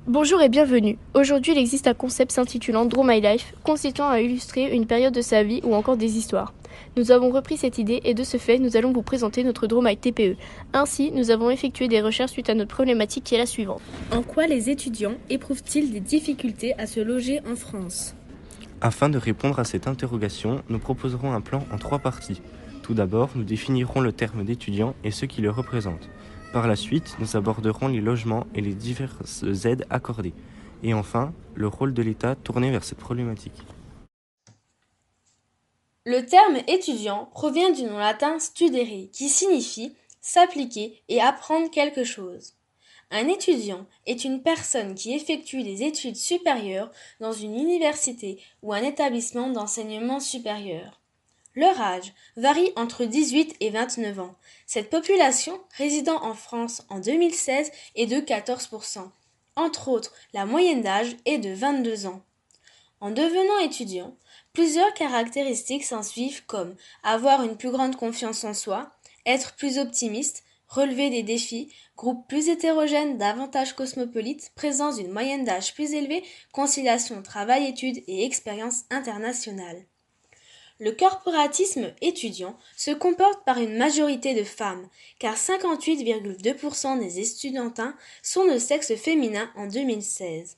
Bonjour et bienvenue. Aujourd'hui, il existe un concept s'intitulant Draw My Life, consistant à illustrer une période de sa vie ou encore des histoires. Nous avons repris cette idée et de ce fait, nous allons vous présenter notre Draw My TPE. Ainsi, nous avons effectué des recherches suite à notre problématique qui est la suivante. En quoi les étudiants éprouvent-ils des difficultés à se loger en France ? Afin de répondre à cette interrogation, nous proposerons un plan en 3 parties. Tout d'abord, nous définirons le terme d'étudiant et ceux qui le représentent. Par la suite, nous aborderons les logements et les diverses aides accordées. Et enfin, le rôle de l'État tourné vers cette problématique. Le terme étudiant provient du nom latin studere, qui signifie s'appliquer et apprendre quelque chose. Un étudiant est une personne qui effectue des études supérieures dans une université ou un établissement d'enseignement supérieur. Leur âge varie entre 18 et 29 ans. Cette population résidant en France en 2016 est de 14%. Entre autres, la moyenne d'âge est de 22 ans. En devenant étudiant, plusieurs caractéristiques s'ensuivent comme avoir une plus grande confiance en soi, être plus optimiste, relever des défis, groupe plus hétérogène, davantage cosmopolite, présence d'une moyenne d'âge plus élevée, conciliation travail-études et expérience internationale. Le corporatisme étudiant se comporte par une majorité de femmes, car 58,2% des étudiantins sont de sexe féminin en 2016.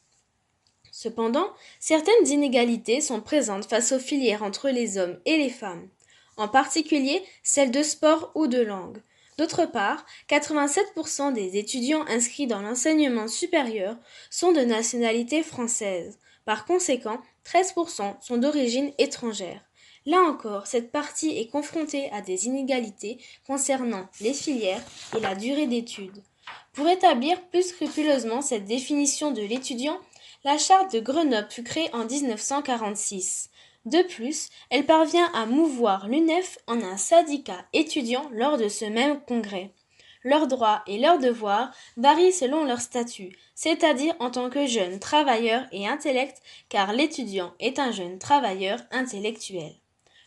Cependant, certaines inégalités sont présentes face aux filières entre les hommes et les femmes, en particulier celles de sport ou de langue. D'autre part, 87% des étudiants inscrits dans l'enseignement supérieur sont de nationalité française. Par conséquent, 13% sont d'origine étrangère. Là encore, cette partie est confrontée à des inégalités concernant les filières et la durée d'études. Pour établir plus scrupuleusement cette définition de l'étudiant, la charte de Grenoble fut créée en 1946. De plus, elle parvient à mouvoir l'UNEF en un syndicat étudiant lors de ce même congrès. Leurs droits et leurs devoirs varient selon leur statut, c'est-à-dire en tant que jeune travailleur et intellect, car l'étudiant est un jeune travailleur intellectuel.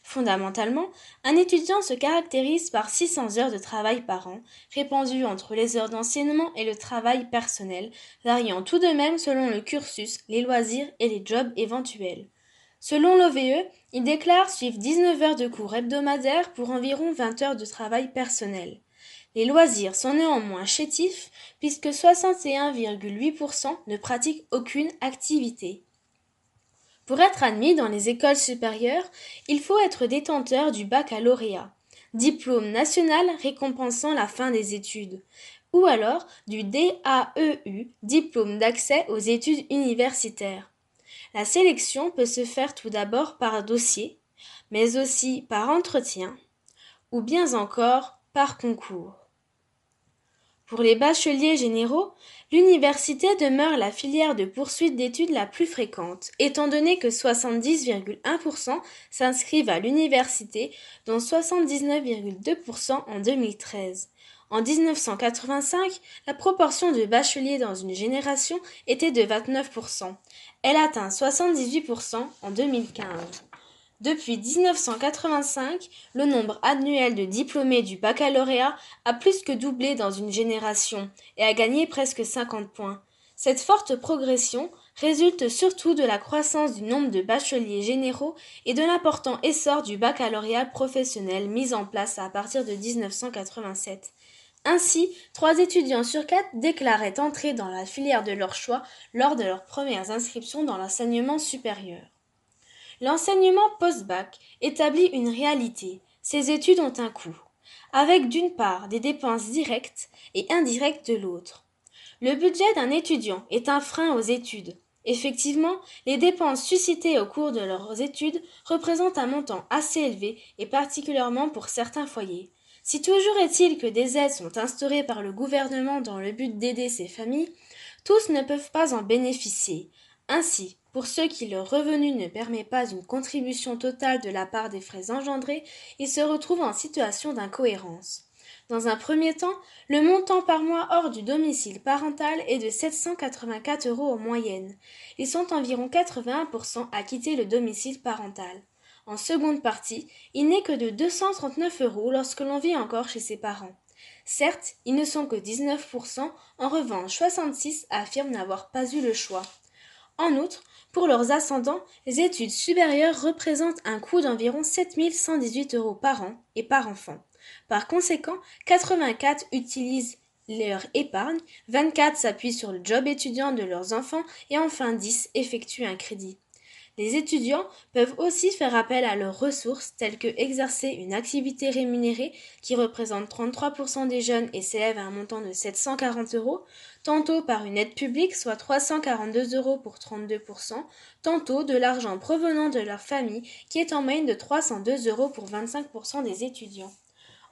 Fondamentalement, un étudiant se caractérise par 600 heures de travail par an, répandues entre les heures d'enseignement et le travail personnel, variant tout de même selon le cursus, les loisirs et les jobs éventuels. Selon l'OVE, il déclare suivre 19 heures de cours hebdomadaires pour environ 20 heures de travail personnel. Les loisirs sont néanmoins chétifs puisque 61,8% ne pratiquent aucune activité. Pour être admis dans les écoles supérieures, il faut être détenteur du baccalauréat, diplôme national récompensant la fin des études, ou alors du DAEU, diplôme d'accès aux études universitaires. La sélection peut se faire tout d'abord par dossier, mais aussi par entretien, ou bien encore par concours. Pour les bacheliers généraux, l'université demeure la filière de poursuite d'études la plus fréquente, étant donné que 70,1% s'inscrivent à l'université, dont 79,2% en 2013. En 1985, la proportion de bacheliers dans une génération était de 29%. Elle atteint 78% en 2015. Depuis 1985, le nombre annuel de diplômés du baccalauréat a plus que doublé dans une génération et a gagné presque 50 points. Cette forte progression résulte surtout de la croissance du nombre de bacheliers généraux et de l'important essor du baccalauréat professionnel mis en place à partir de 1987. Ainsi, 3 étudiants sur 4 déclaraient entrer dans la filière de leur choix lors de leurs premières inscriptions dans l'enseignement supérieur. L'enseignement post-bac établit une réalité. Ces études ont un coût, avec d'une part des dépenses directes et indirectes de l'autre. Le budget d'un étudiant est un frein aux études. Effectivement, les dépenses suscitées au cours de leurs études représentent un montant assez élevé et particulièrement pour certains foyers. Si toujours est-il que des aides sont instaurées par le gouvernement dans le but d'aider ces familles, tous ne peuvent pas en bénéficier. Ainsi, pour ceux qui leur revenu ne permet pas une contribution totale de la part des frais engendrés, ils se retrouvent en situation d'incohérence. Dans un premier temps, le montant par mois hors du domicile parental est de 784 € en moyenne. Ils sont environ 81% à quitter le domicile parental. En seconde partie, il n'est que de 239 € lorsque l'on vit encore chez ses parents. Certes, ils ne sont que 19%, en revanche 66% affirment n'avoir pas eu le choix. En outre, pour leurs ascendants, les études supérieures représentent un coût d'environ 7 118 € par an et par enfant. Par conséquent, 84 utilisent leur épargne, 24 s'appuient sur le job étudiant de leurs enfants et enfin 10 effectuent un crédit. Les étudiants peuvent aussi faire appel à leurs ressources telles que exercer une activité rémunérée qui représente 33% des jeunes et s'élève à un montant de 740 €, tantôt par une aide publique, soit 342 € pour 32%, tantôt de l'argent provenant de leur famille qui est en moyenne de 302 € pour 25% des étudiants.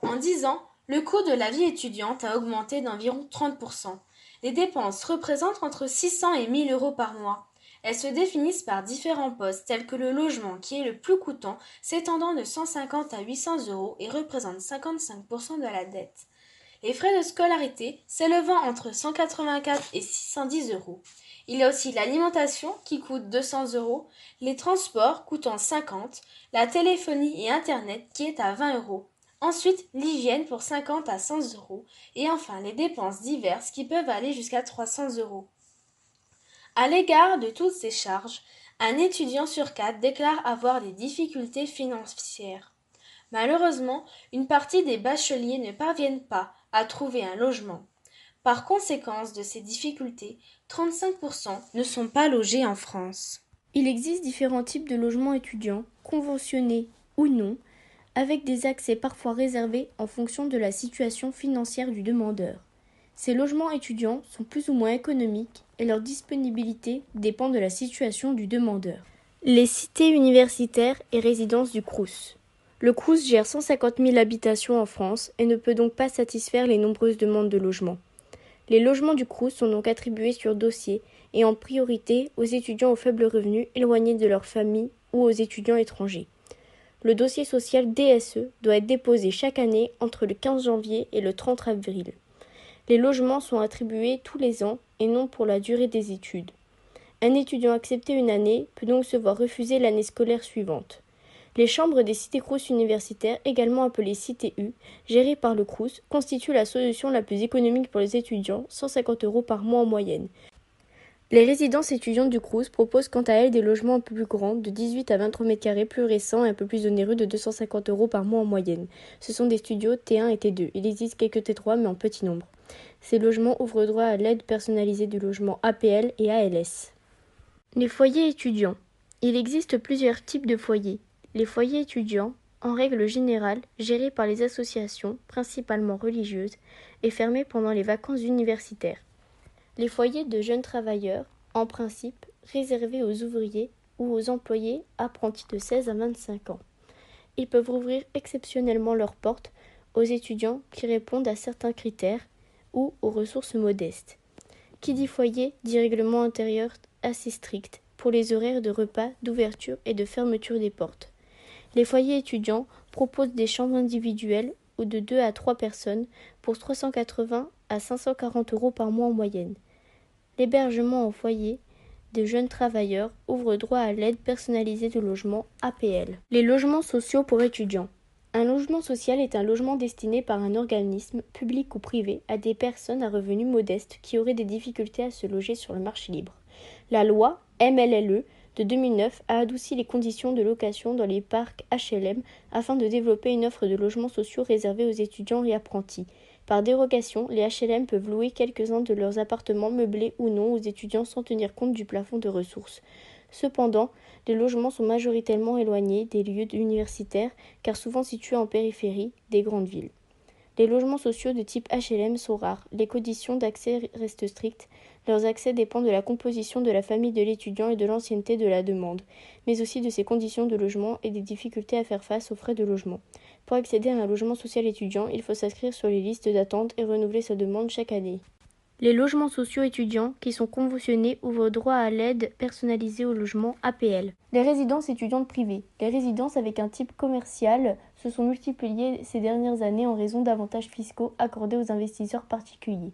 En 10 ans, le coût de la vie étudiante a augmenté d'environ 30%. Les dépenses représentent entre 600 et 1000 € par mois. Elles se définissent par différents postes tels que le logement qui est le plus coûtant, s'étendant de 150 à 800 € et représente 55% de la dette. Les frais de scolarité s'élevant entre 184 et 610 €. Il y a aussi l'alimentation qui coûte 200 €, les transports coûtant 50, la téléphonie et Internet qui est à 20 €. Ensuite, l'hygiène pour 50 à 100 € et enfin les dépenses diverses qui peuvent aller jusqu'à 300 €. À l'égard de toutes ces charges, un étudiant sur 4 déclare avoir des difficultés financières. Malheureusement, une partie des bacheliers ne parviennent pas à trouver un logement. Par conséquence de ces difficultés, 35% ne sont pas logés en France. Il existe différents types de logements étudiants, conventionnés ou non, avec des accès parfois réservés en fonction de la situation financière du demandeur. Ces logements étudiants sont plus ou moins économiques et leur disponibilité dépend de la situation du demandeur. Les cités universitaires et résidences du Crous. Le Crous gère 150 000 habitations en France et ne peut donc pas satisfaire les nombreuses demandes de logement. Les logements du Crous sont donc attribués sur dossier et en priorité aux étudiants aux faibles revenus éloignés de leur famille ou aux étudiants étrangers. Le dossier social DSE doit être déposé chaque année entre le 15 janvier et le 30 avril. Les logements sont attribués tous les ans et non pour la durée des études. Un étudiant accepté une année peut donc se voir refuser l'année scolaire suivante. Les chambres des cités Crous universitaires, également appelées cités U, gérées par le Crous, constituent la solution la plus économique pour les étudiants, 150 € par mois en moyenne. Les résidences étudiantes du Crous proposent quant à elles des logements un peu plus grands, de 18 à 23 m², plus récents et un peu plus onéreux, de 250 € par mois en moyenne. Ce sont des studios T1 et T2. Il existe quelques T3 mais en petit nombre. Ces logements ouvrent droit à l'aide personnalisée du logement APL et ALS. Les foyers étudiants. Il existe plusieurs types de foyers. Les foyers étudiants, en règle générale, gérés par les associations, principalement religieuses, et fermés pendant les vacances universitaires. Les foyers de jeunes travailleurs, en principe, réservés aux ouvriers ou aux employés apprentis de 16 à 25 ans. Ils peuvent ouvrir exceptionnellement leurs portes aux étudiants qui répondent à certains critères ou aux ressources modestes. Qui dit foyer dit règlement intérieur assez strict pour les horaires de repas, d'ouverture et de fermeture des portes. Les foyers étudiants proposent des chambres individuelles ou de 2 à 3 personnes pour 380 à 540 € par mois en moyenne. L'hébergement en foyer de jeunes travailleurs ouvre droit à l'aide personnalisée de logement APL. Les logements sociaux pour étudiants. Un logement social est un logement destiné par un organisme, public ou privé, à des personnes à revenus modestes qui auraient des difficultés à se loger sur le marché libre. La loi MLLE de 2009 a adouci les conditions de location dans les parcs HLM afin de développer une offre de logements sociaux réservés aux étudiants et apprentis. Par dérogation, les HLM peuvent louer quelques-uns de leurs appartements meublés ou non aux étudiants sans tenir compte du plafond de ressources. Cependant, les logements sont majoritairement éloignés des lieux universitaires car souvent situés en périphérie des grandes villes. Les logements sociaux de type HLM sont rares, les conditions d'accès restent strictes, leurs accès dépendent de la composition de la famille de l'étudiant et de l'ancienneté de la demande, mais aussi de ses conditions de logement et des difficultés à faire face aux frais de logement. Pour accéder à un logement social étudiant, il faut s'inscrire sur les listes d'attente et renouveler sa demande chaque année. Les logements sociaux étudiants qui sont conventionnés ouvrent droit à l'aide personnalisée au logement APL. Les résidences étudiantes privées. Les résidences avec un type commercial se sont multipliées ces dernières années en raison d'avantages fiscaux accordés aux investisseurs particuliers.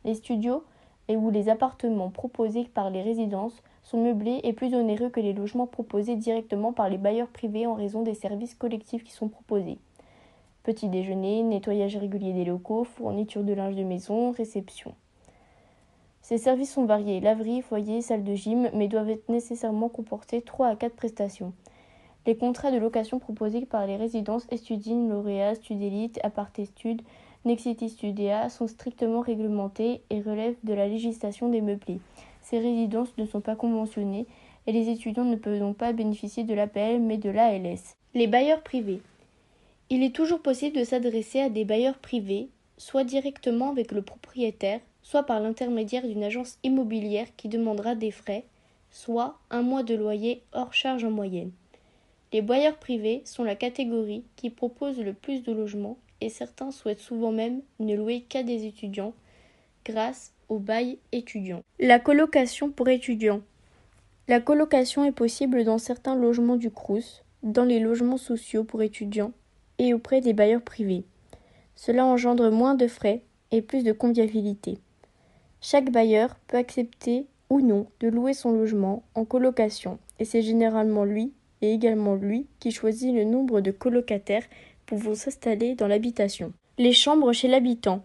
Les studios ou les appartements proposés par les résidences sont meublés et plus onéreux que les logements proposés directement par les bailleurs privés en raison des services collectifs qui sont proposés. Petit déjeuner, nettoyage régulier des locaux, fourniture de linge de maison, réception. Ces services sont variés, laverie, foyer, salle de gym, mais doivent être nécessairement comporter 3 à 4 prestations. Les contrats de location proposés par les résidences Estudine, Lauréat, Studélite, Aparté-Stud, Nexity Studéa sont strictement réglementés et relèvent de la législation des meublés. Ces résidences ne sont pas conventionnées et les étudiants ne peuvent donc pas bénéficier de l'APL mais de l'ALS. Les bailleurs privés. Il est toujours possible de s'adresser à des bailleurs privés, soit directement avec le propriétaire, soit par l'intermédiaire d'une agence immobilière qui demandera des frais, soit 1 mois de loyer hors charge en moyenne. Les bailleurs privés sont la catégorie qui propose le plus de logements et certains souhaitent souvent même ne louer qu'à des étudiants grâce au bail étudiant. La colocation pour étudiants. La colocation est possible dans certains logements du Crous, dans les logements sociaux pour étudiants et auprès des bailleurs privés. Cela engendre moins de frais et plus de convivialité. Chaque bailleur peut accepter ou non de louer son logement en colocation et c'est généralement lui et également lui qui choisit le nombre de colocataires pouvant s'installer dans l'habitation. Les chambres chez l'habitant.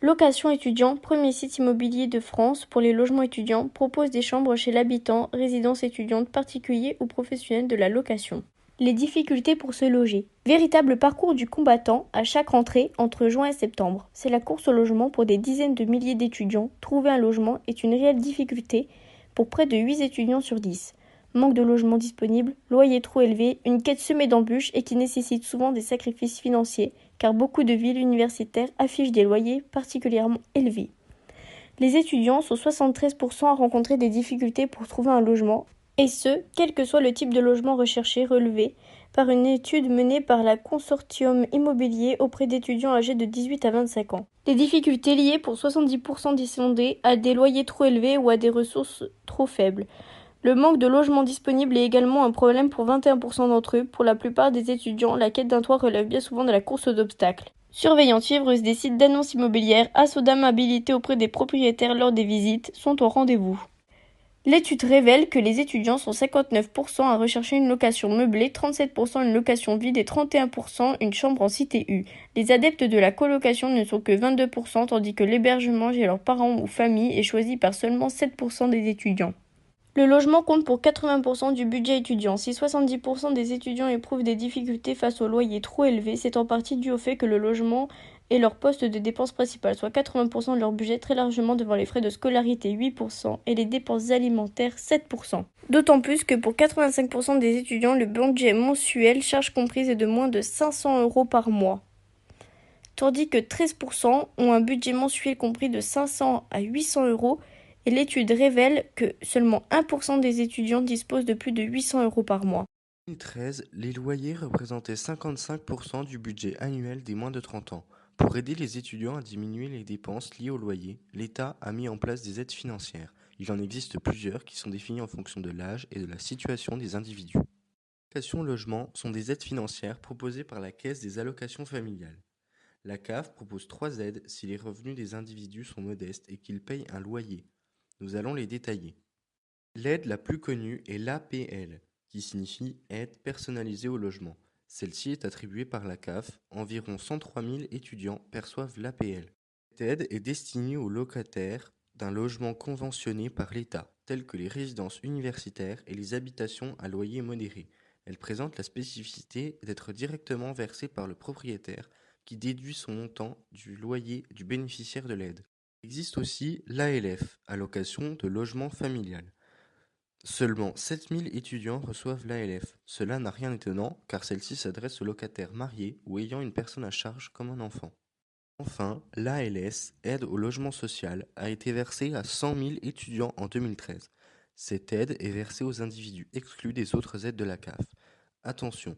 Location étudiant, premier site immobilier de France pour les logements étudiants, propose des chambres chez l'habitant, résidence étudiante, particulier ou professionnel de la location. Les difficultés pour se loger. Véritable parcours du combattant à chaque rentrée entre juin et septembre. C'est la course au logement pour des dizaines de milliers d'étudiants. Trouver un logement est une réelle difficulté pour près de 8 étudiants sur 10. Manque de logements disponibles, loyer trop élevé, une quête semée d'embûches et qui nécessite souvent des sacrifices financiers, car beaucoup de villes universitaires affichent des loyers particulièrement élevés. Les étudiants sont 73% à rencontrer des difficultés pour trouver un logement, et ce, quel que soit le type de logement recherché, relevé par une étude menée par la Consortium Immobilier auprès d'étudiants âgés de 18 à 25 ans. Les difficultés liées pour 70% des sondés à des loyers trop élevés ou à des ressources trop faibles. Le manque de logements disponibles est également un problème pour 21% d'entre eux. Pour la plupart des étudiants, la quête d'un toit relève bien souvent de la course aux obstacles. Surveillantes fiévreuses des sites d'annonces immobilières, assauts d'amabilité auprès des propriétaires lors des visites sont au rendez-vous. L'étude révèle que les étudiants sont 59% à rechercher une location meublée, 37% une location vide et 31% une chambre en CTU. Les adeptes de la colocation ne sont que 22%, tandis que l'hébergement chez leurs parents ou famille est choisi par seulement 7% des étudiants. Le logement compte pour 80% du budget étudiant. Si 70% des étudiants éprouvent des difficultés face au loyer trop élevé, c'est en partie dû au fait que le logement est leur poste de dépense principale, soit 80% de leur budget, très largement devant les frais de scolarité 8% et les dépenses alimentaires 7%. D'autant plus que pour 85% des étudiants, le budget mensuel, charges comprises, est de moins de 500 € par mois. Tandis que 13% ont un budget mensuel compris de 500 à 800 € et l'étude révèle que seulement 1% des étudiants disposent de plus de 800 € par mois. En 2013, les loyers représentaient 55% du budget annuel des moins de 30 ans. Pour aider les étudiants à diminuer les dépenses liées au loyer, l'État a mis en place des aides financières. Il en existe plusieurs qui sont définies en fonction de l'âge et de la situation des individus. Les allocations logement sont des aides financières proposées par la Caisse des allocations familiales. La CAF propose 3 aides si les revenus des individus sont modestes et qu'ils payent un loyer. Nous allons les détailler. L'aide la plus connue est l'APL, qui signifie Aide personnalisée au logement. Celle-ci est attribuée par la CAF. Environ 103 000 étudiants perçoivent l'APL. Cette aide est destinée aux locataires d'un logement conventionné par l'État, tels que les résidences universitaires et les habitations à loyer modéré. Elle présente la spécificité d'être directement versée par le propriétaire qui déduit son montant du loyer du bénéficiaire de l'aide. Il existe aussi l'ALF, allocation de logement familial. Seulement 7000 étudiants reçoivent l'ALF. Cela n'a rien d'étonnant car celle-ci s'adresse aux locataires mariés ou ayant une personne à charge comme un enfant. Enfin, l'ALS, aide au logement social, a été versée à 100 000 étudiants en 2013. Cette aide est versée aux individus exclus des autres aides de la CAF. Attention,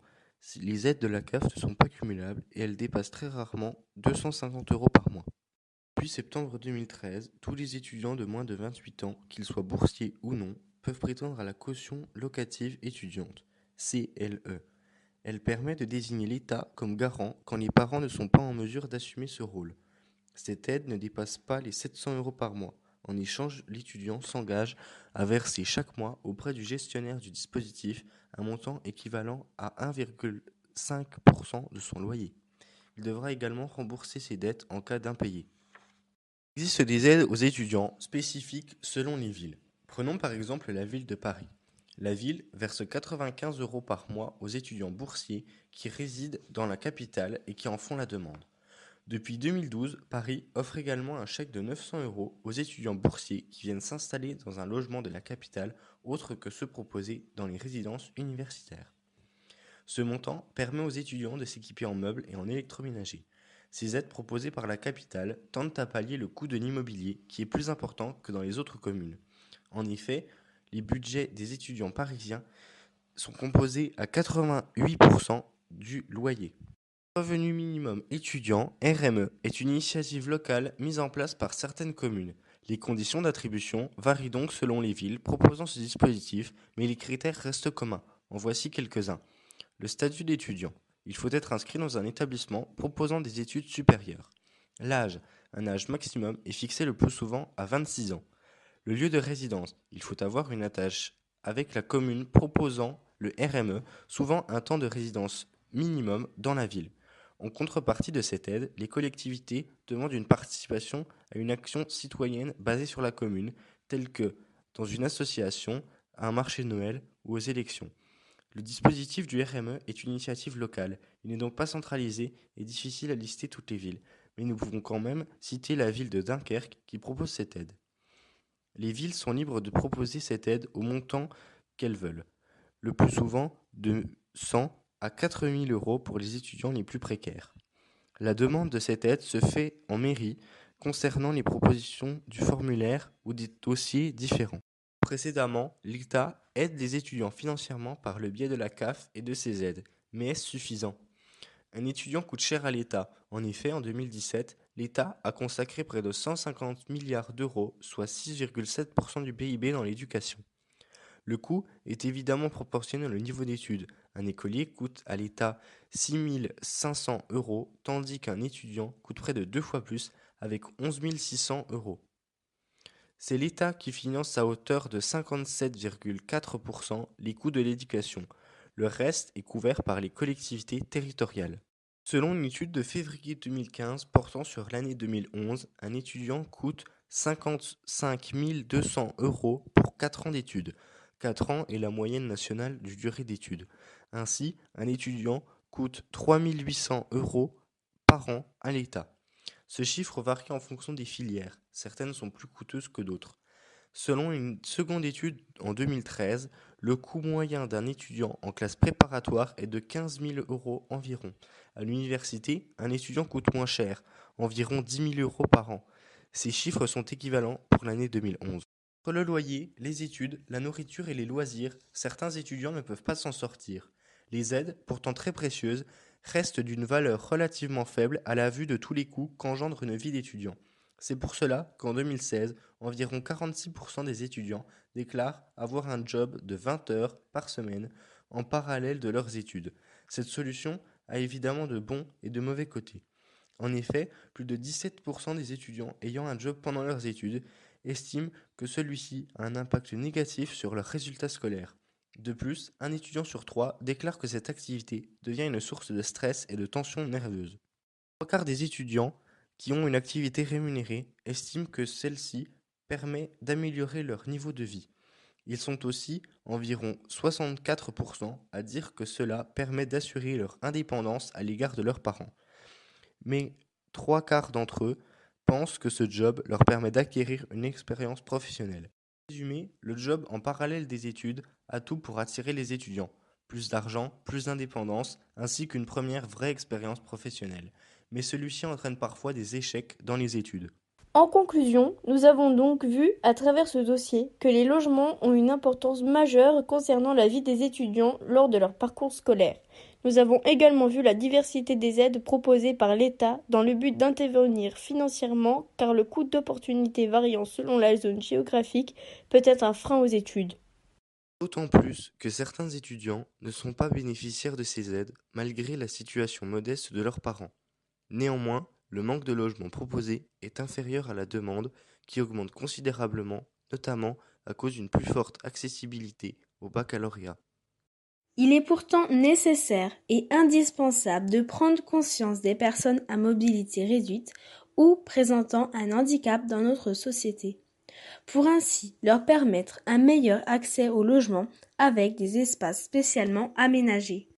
les aides de la CAF ne sont pas cumulables et elles dépassent très rarement 250 € par mois. Depuis septembre 2013, tous les étudiants de moins de 28 ans, qu'ils soient boursiers ou non, peuvent prétendre à la caution locative étudiante, CLE. Elle permet de désigner l'État comme garant quand les parents ne sont pas en mesure d'assumer ce rôle. Cette aide ne dépasse pas les 700 € par mois. En échange, l'étudiant s'engage à verser chaque mois auprès du gestionnaire du dispositif un montant équivalent à 1,5% de son loyer. Il devra également rembourser ses dettes en cas d'impayé. Il existe des aides aux étudiants spécifiques selon les villes. Prenons par exemple la ville de Paris. La ville verse 95 € par mois aux étudiants boursiers qui résident dans la capitale et qui en font la demande. Depuis 2012, Paris offre également un chèque de 900 € aux étudiants boursiers qui viennent s'installer dans un logement de la capitale autre que ceux proposés dans les résidences universitaires. Ce montant permet aux étudiants de s'équiper en meubles et en électroménager. Ces aides proposées par la capitale tentent à pallier le coût de l'immobilier qui est plus important que dans les autres communes. En effet, les budgets des étudiants parisiens sont composés à 88% du loyer. Le revenu minimum étudiant, RME, est une initiative locale mise en place par certaines communes. Les conditions d'attribution varient donc selon les villes proposant ce dispositif, mais les critères restent communs. En voici quelques-uns. Le statut d'étudiant. Il faut être inscrit dans un établissement proposant des études supérieures. L'âge. Un âge maximum est fixé le plus souvent à 26 ans. Le lieu de résidence. Il faut avoir une attache avec la commune proposant le RME, souvent un temps de résidence minimum dans la ville. En contrepartie de cette aide, les collectivités demandent une participation à une action citoyenne basée sur la commune, telle que dans une association, à un marché de Noël ou aux élections. Le dispositif du RME est une initiative locale. Il n'est donc pas centralisé et difficile à lister toutes les villes, mais nous pouvons quand même citer la ville de Dunkerque qui propose cette aide. Les villes sont libres de proposer cette aide au montant qu'elles veulent, le plus souvent de 100 à 4 000 € pour les étudiants les plus précaires. La demande de cette aide se fait en mairie concernant les propositions du formulaire ou des dossiers différents. Précédemment, l'État aide les étudiants financièrement par le biais de la CAF et de ses aides. Mais est-ce suffisant ? Un étudiant coûte cher à l'État. En effet, en 2017, l'État a consacré près de 150 milliards d'euros, soit 6,7% du PIB dans l'éducation. Le coût est évidemment proportionnel au niveau d'études. Un écolier coûte à l'État 6 500 €, tandis qu'un étudiant coûte près de 2 fois plus, avec 11 600 €. C'est l'État qui finance à hauteur de 57,4% les coûts de l'éducation. Le reste est couvert par les collectivités territoriales. Selon une étude de février 2015 portant sur l'année 2011, un étudiant coûte 55 200 € pour 4 ans d'études. 4 ans est la moyenne nationale du durée d'études. Ainsi, un étudiant coûte 3 800 € par an à l'État. Ce chiffre varie en fonction des filières, certaines sont plus coûteuses que d'autres. Selon une seconde étude en 2013, le coût moyen d'un étudiant en classe préparatoire est de 15 000 € environ. À l'université, un étudiant coûte moins cher, environ 10 000 € par an. Ces chiffres sont équivalents pour l'année 2011. Entre le loyer, les études, la nourriture et les loisirs, certains étudiants ne peuvent pas s'en sortir. Les aides, pourtant très précieuses, restent d'une valeur relativement faible à la vue de tous les coûts qu'engendre une vie d'étudiant. C'est pour cela qu'en 2016, environ 46% des étudiants déclarent avoir un job de 20 heures par semaine en parallèle de leurs études. Cette solution a évidemment de bons et de mauvais côtés. En effet, plus de 17% des étudiants ayant un job pendant leurs études estiment que celui-ci a un impact négatif sur leurs résultats scolaires. De plus, un étudiant sur 3 déclare que cette activité devient une source de stress et de tension nerveuse. 3 quarts des étudiants qui ont une activité rémunérée estiment que celle-ci permet d'améliorer leur niveau de vie. Ils sont aussi environ 64% à dire que cela permet d'assurer leur indépendance à l'égard de leurs parents. Mais 3 quarts d'entre eux pensent que ce job leur permet d'acquérir une expérience professionnelle. En résumé, le job en parallèle des études a tout pour attirer les étudiants. Plus d'argent, plus d'indépendance, ainsi qu'une première vraie expérience professionnelle. Mais celui-ci entraîne parfois des échecs dans les études. En conclusion, nous avons donc vu, à travers ce dossier, que les logements ont une importance majeure concernant la vie des étudiants lors de leur parcours scolaire. Nous avons également vu la diversité des aides proposées par l'État dans le but d'intervenir financièrement, car le coût d'opportunité variant selon la zone géographique peut être un frein aux études. D'autant plus que certains étudiants ne sont pas bénéficiaires de ces aides malgré la situation modeste de leurs parents. Néanmoins, le manque de logements proposés est inférieur à la demande qui augmente considérablement, notamment à cause d'une plus forte accessibilité au baccalauréat. Il est pourtant nécessaire et indispensable de prendre conscience des personnes à mobilité réduite ou présentant un handicap dans notre société, pour ainsi leur permettre un meilleur accès au logement avec des espaces spécialement aménagés.